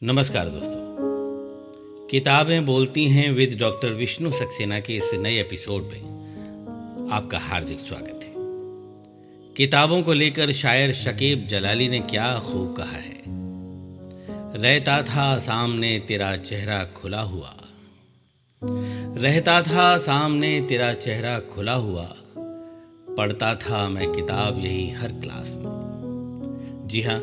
नमस्कार दोस्तों, किताबें बोलती हैं विद डॉक्टर विष्णु सक्सेना के इस नए एपिसोड में आपका हार्दिक स्वागत है। किताबों को लेकर शायर शकीब जलाली ने क्या खूब कहा है। रहता था सामने तेरा चेहरा खुला हुआ, रहता था सामने तेरा चेहरा खुला हुआ, पढ़ता था मैं किताब यही हर क्लास में। जी हाँ,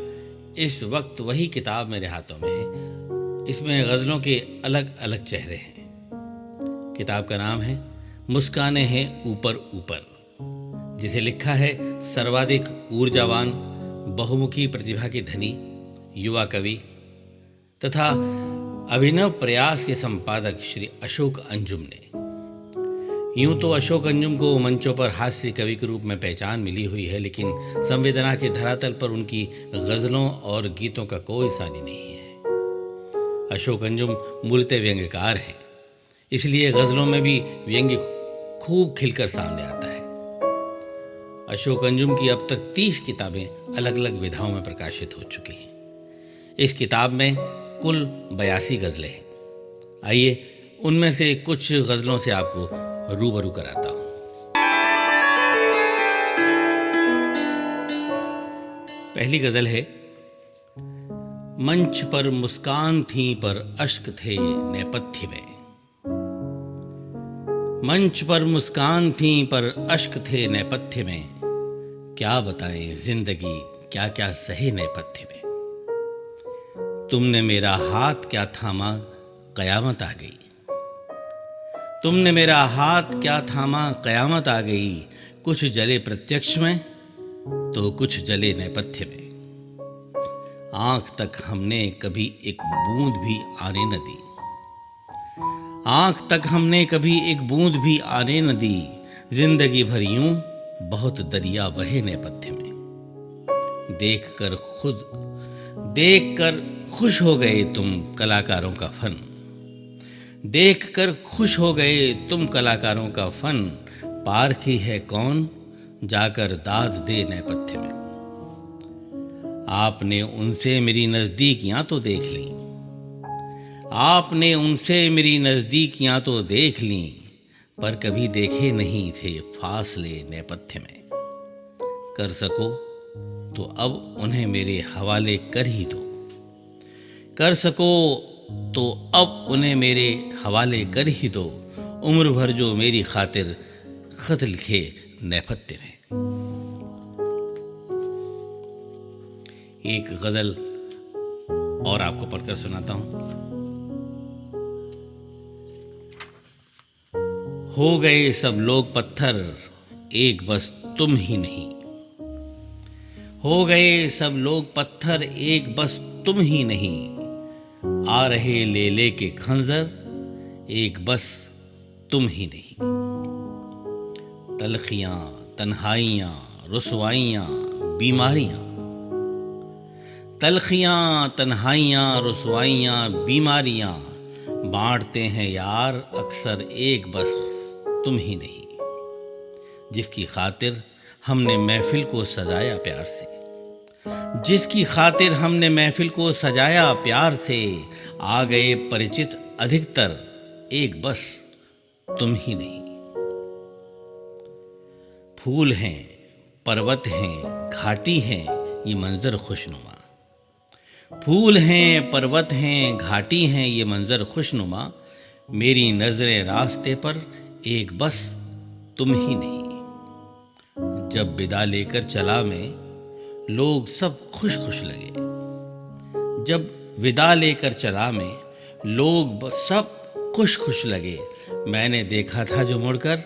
इस वक्त वही किताब मेरे हाथों में है। इसमें गज़लों के अलग अलग चेहरे हैं। किताब का नाम है मुस्काने हैं ऊपर ऊपर, जिसे लिखा है सर्वाधिक ऊर्जावान, बहुमुखी प्रतिभा के धनी युवा कवि तथा अभिनव प्रयास के संपादक श्री अशोक अंजुम ने। यूं तो अशोक अंजुम को मंचों पर हास्य कवि के रूप में पहचान मिली हुई है, लेकिन संवेदना के धरातल पर उनकी गज़लों और गीतों का कोई सानी नहीं है। अशोक अंजुम मूलतः व्यंग्यकार हैं, इसलिए गज़लों में भी व्यंग्य खूब खिलकर सामने आता है। अशोक अंजुम की अब तक 30 किताबें अलग अलग विधाओं में प्रकाशित हो चुकी हैं। इस किताब में कुल 82 गज़लें हैं। आइए उनमें से कुछ गज़लों से आपको रूबरू कराता हूं। पहली गज़ल है, मंच पर मुस्कान थी पर अश्क थे नेपथ्य में। मंच पर मुस्कान थी पर अश्क थे नेपथ्य में, क्या बताएं जिंदगी क्या क्या सहे नेपथ्य में। तुमने मेरा हाथ क्या थामा कयामत आ गई, तुमने मेरा हाथ क्या थामा कयामत आ गई। कुछ जले प्रत्यक्ष में तो कुछ जले नेपथ्य में। आंख तक हमने कभी एक बूंद भी आने न दी, आंख तक हमने कभी एक बूंद भी आने न दी। जिंदगी भर यूं बहुत दरिया बहे नेपथ्य में। देखकर खुश हो गए तुम कलाकारों का फन, देखकर खुश हो गए तुम कलाकारों का फन। पारखी है कौन जाकर दाद दे नेपथ्य में। आपने उनसे मेरी नजदीकियां तो देख ली, आपने उनसे मेरी नजदीकियां तो देख ली, पर कभी देखे नहीं थे फासले नेपथ्य में। कर सको तो अब उन्हें मेरे हवाले कर ही दो, कर सको तो अब उन्हें मेरे हवाले कर ही दो। उम्र भर जो मेरी खातिर खत लिखे नेपथ्य में। एक गजल और आपको पढ़कर सुनाता हूं। हो गए सब लोग पत्थर एक बस तुम ही नहीं, हो गए सब लोग पत्थर एक बस तुम ही नहीं। आ रहे ले के खंजर एक बस तुम ही नहीं। तलखियां तन्हाइयां रुसवाइयां बीमारियां, तलखियां तन्हाइयां रुसवाइयां बीमारियां, बांटते हैं यार अक्सर एक बस तुम ही नहीं। जिसकी खातिर हमने महफिल को सजाया प्यार से, जिसकी खातिर हमने महफिल को सजाया प्यार से। आ गए परिचित अधिकतर एक बस तुम ही नहीं। फूल हैं पर्वत हैं घाटी हैं ये मंजर खुशनुमा, फूल हैं पर्वत हैं घाटी हैं ये मंजर खुशनुमा। मेरी नजरें रास्ते पर एक बस तुम ही नहीं। जब विदा लेकर चला मैं लोग सब खुश खुश लगे, जब विदा लेकर चला मैं लोग सब खुश खुश लगे। मैंने देखा था जो मुड़कर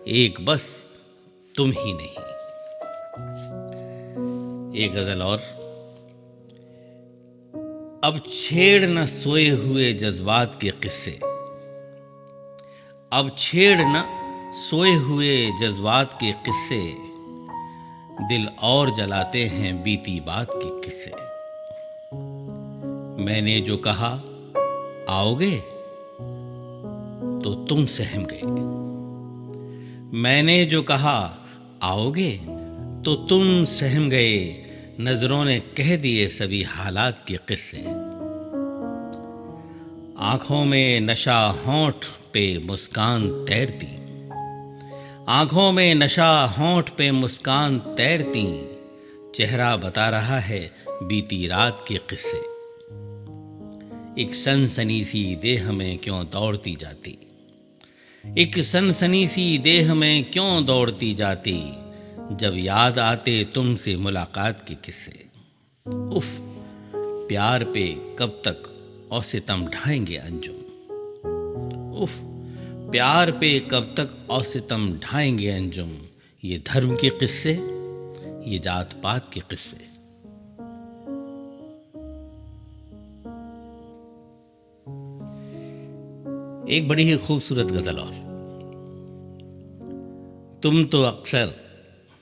एक बस तुम ही नहीं। एक गजल और, अब छेड़ न सोए हुए जज्बात के किस्से, अब छेड़ न सोए हुए जज्बात के किस्से। दिल और जलाते हैं बीती बात के किस्से। मैंने जो कहा आओगे तो तुम सहम गए, मैंने जो कहा आओगे तो तुम सहम गए। नजरों ने कह दिए सभी हालात के किस्से। आंखों में नशा, होंठ पे मुस्कान तैरती। आंखों में नशा, होंठ पे मुस्कान तैरती। चेहरा बता रहा है बीती रात के किस्से। एक सनसनी सी देह में क्यों दौड़ती जाती। एक सनसनी सी देह में क्यों दौड़ती जाती। जब याद आते तुमसे मुलाकात के किस्से। उफ, प्यार पे कब तक और सितम ढाएंगे अंजुम। उफ, प्यार पे कब तक और सितम ढाएंगे अंजुम। ये धर्म के किस्से, ये जात पात के किस्से। एक बड़ी ही खूबसूरत गजल और। तुम तो अक्सर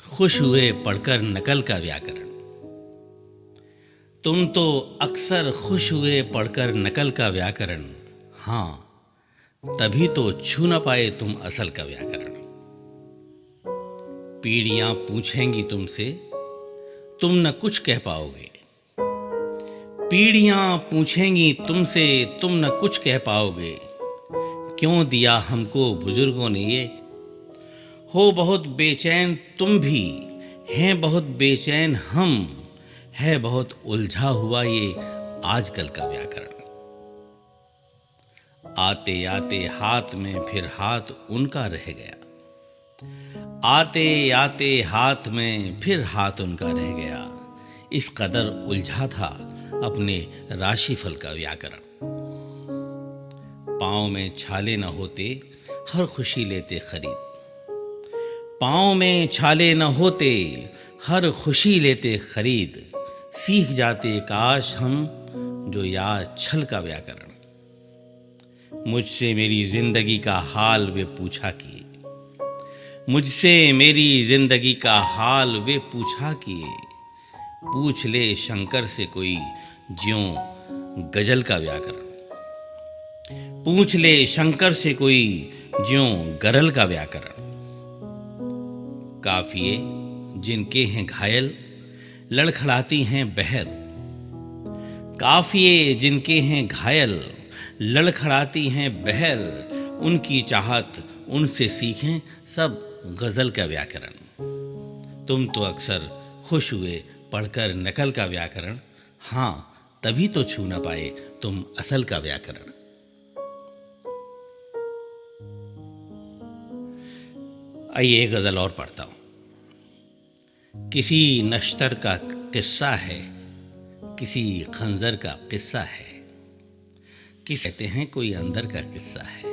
खुश हुए पढ़कर नकल का व्याकरण। तुम तो अक्सर खुश हुए पढ़कर नकल का व्याकरण। हाँ, तभी तो छू न पाए तुम असल का व्याकरण। पीढ़ियां पूछेंगी तुमसे, तुम न कुछ कह पाओगे। पीढ़ियां पूछेंगी तुमसे, तुम न कुछ कह पाओगे। क्यों दिया हमको बुजुर्गों ने ये। हो बहुत बेचैन तुम भी, हैं बहुत बेचैन हम। है बहुत उलझा हुआ ये आजकल का व्याकरण। आते आते हाथ में फिर हाथ उनका रह गया। आते आते हाथ में फिर हाथ उनका रह गया। इस कदर उलझा था अपने राशिफल का व्याकरण। पाँव में छाले न होते हर खुशी लेते खरीद। पाँव में छाले न होते हर खुशी लेते खरीद। सीख जाते काश हम जो यार छल का व्याकरण। मुझसे मेरी जिंदगी का हाल वे पूछा किए। मुझसे मेरी जिंदगी का हाल वे पूछा किए। पूछ ले शंकर से कोई ज्यों गजल का व्याकरण। पूछ ले शंकर से कोई ज्यों गरल का व्याकरण। काफिए जिनके हैं घायल लड़खड़ाती हैं बहर। काफिए जिनके हैं घायल लड़खड़ाती हैं बहर। उनकी चाहत उनसे सीखें सब गजल का व्याकरण। तुम तो अक्सर खुश हुए पढ़कर नकल का व्याकरण। हाँ, तभी तो छू न पाए तुम असल का व्याकरण। आइए एक गजल और पढ़ता हूं। किसी नश्तर का किस्सा है, किसी खंजर का किस्सा है। किस कहते हैं कोई अंदर का किस्सा है।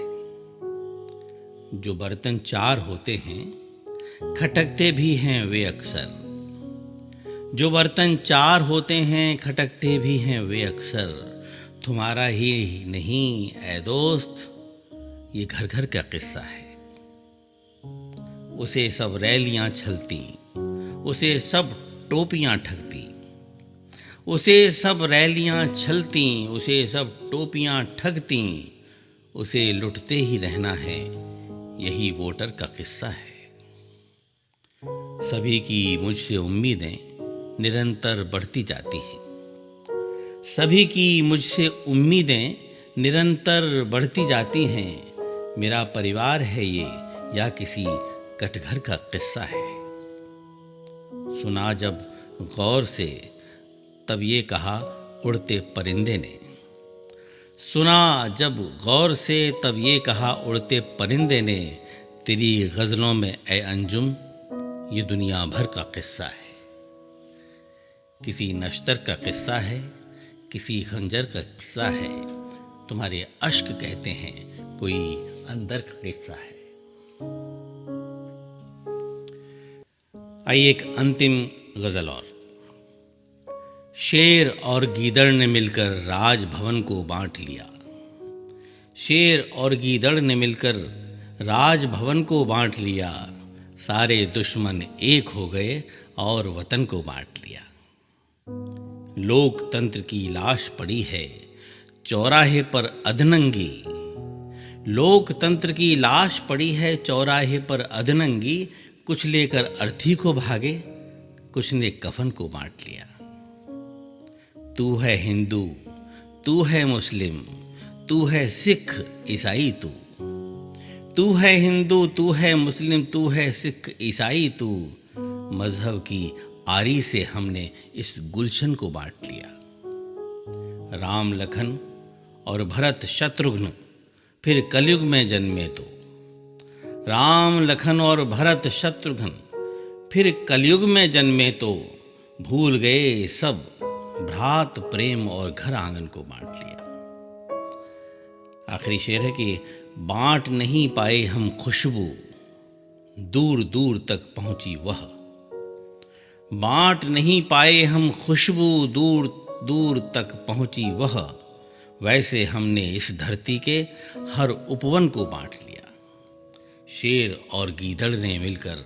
जो बर्तन चार होते हैं खटकते भी हैं वे अक्सर। जो बर्तन चार होते हैं खटकते भी हैं वे अक्सर। तुम्हारा ही नहीं ऐ दोस्त, ये घर घर का किस्सा है। उसे सब रैलियां छलती, उसे सब टोपियां ठगती। उसे सब रैलियां छलती, उसे सब टोपियां ठगती। उसे लुटते ही रहना है, यही वोटर का किस्सा है। सभी की मुझसे उम्मीदें निरंतर बढ़ती जाती हैं। सभी की मुझसे उम्मीदें निरंतर बढ़ती जाती हैं। मेरा परिवार है ये या किसी कटघर का किस्सा है। सुना जब गौर से तब ये कहा उड़ते परिंदे ने। सुना जब गौर से तब ये कहा उड़ते परिंदे ने। तेरी गज़लों में ए अंजुम ये दुनिया भर का किस्सा है। किसी नश्तर का किस्सा है, किसी खंजर का किस्सा है। तुम्हारे अश्क कहते हैं कोई अंदर का किस्सा है। आइए एक अंतिम गजल और। शेर और गीदड़ ने मिलकर राजभवन को बांट लिया। शेर और गीदड़ ने मिलकर राजभवन को बांट लिया। सारे दुश्मन एक हो गए और वतन को बांट लिया। लोकतंत्र की लाश पड़ी है चौराहे पर अधनंगी। लोकतंत्र की लाश पड़ी है चौराहे पर अधनंगी। कुछ लेकर अर्थी को भागे, कुछ ने कफन को बांट लिया। तू है हिंदू, तू है मुस्लिम, तू है सिख ईसाई तू है हिंदू, तू है मुस्लिम, तू है सिख ईसाई तू। मजहब की आरी से हमने इस गुलशन को बांट लिया। राम लखन और भरत शत्रुघ्न फिर कलयुग में जन्मे तो। राम लखन और भरत शत्रुघ्न फिर कलयुग में जन्मे तो। भूल गए सब भ्रात प्रेम और घर आंगन को बांट लिया। आखिरी शेर है कि बांट नहीं पाए हम खुशबू, दूर दूर तक पहुंची वह। बांट नहीं पाए हम खुशबू, दूर दूर तक पहुंची वह। वैसे हमने इस धरती के हर उपवन को बांट लिया। शेर और गीदड़ ने मिलकर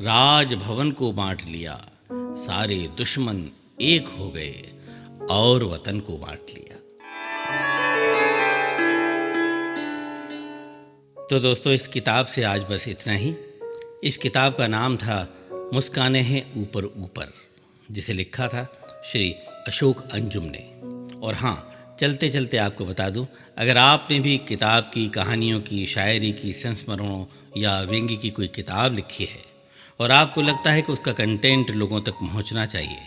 राजभवन को बांट लिया। सारे दुश्मन एक हो गए और वतन को बांट लिया। तो दोस्तों, इस किताब से आज बस इतना ही। इस किताब का नाम था मुस्काने हैं ऊपर ऊपर, जिसे लिखा था श्री अशोक अंजुम ने। और हाँ, चलते चलते आपको बता दूं, अगर आपने भी किताब की, कहानियों की, शायरी की, संस्मरणों या व्यंग्य की कोई किताब लिखी है और आपको लगता है कि उसका कंटेंट लोगों तक पहुंचना चाहिए,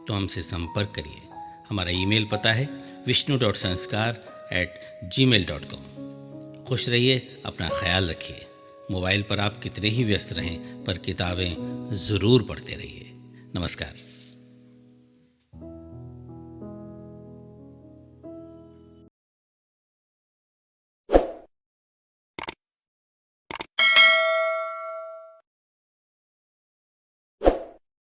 तो हमसे संपर्क करिए। हमारा ईमेल पता है vishnu.sanskar@gmail.com। खुश रहिए, अपना ख्याल रखिए। मोबाइल पर आप कितने ही व्यस्त रहें, पर किताबें ज़रूर पढ़ते रहिए। नमस्कार।